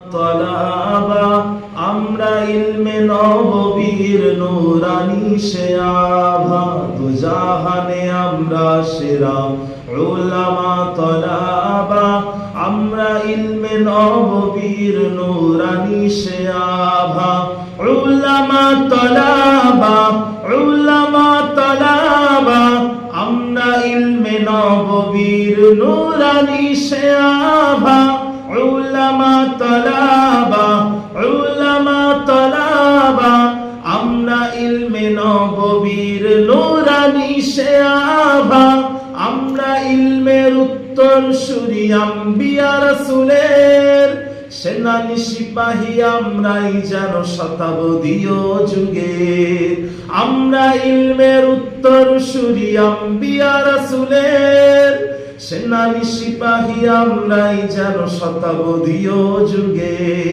তলাবা আমরা ইলমে নববীর নূরানি সে আভা দুজাহানে আমরা সেরা উলামা তলাবা আমরা ইলমে নববীর নূরানি সে আভা উলামা তলাবা আমরা ইলমে নববীর নূরানি সে আভা উলামা তলাবা আমরা ইলমে নববীর নূরানি সে আভা আমরা ইলমের উত্তরসূরি আম্বিয়া রাসূলের সেনানি সিপাহী আমরাই যেন শতাব্দীয় যুগে আমরা ইলমের উত্তরসূরি আম্বিয়া রাসূলের সেনানি সিপাহী আমরাই যেন শতাব্দীয় যুগে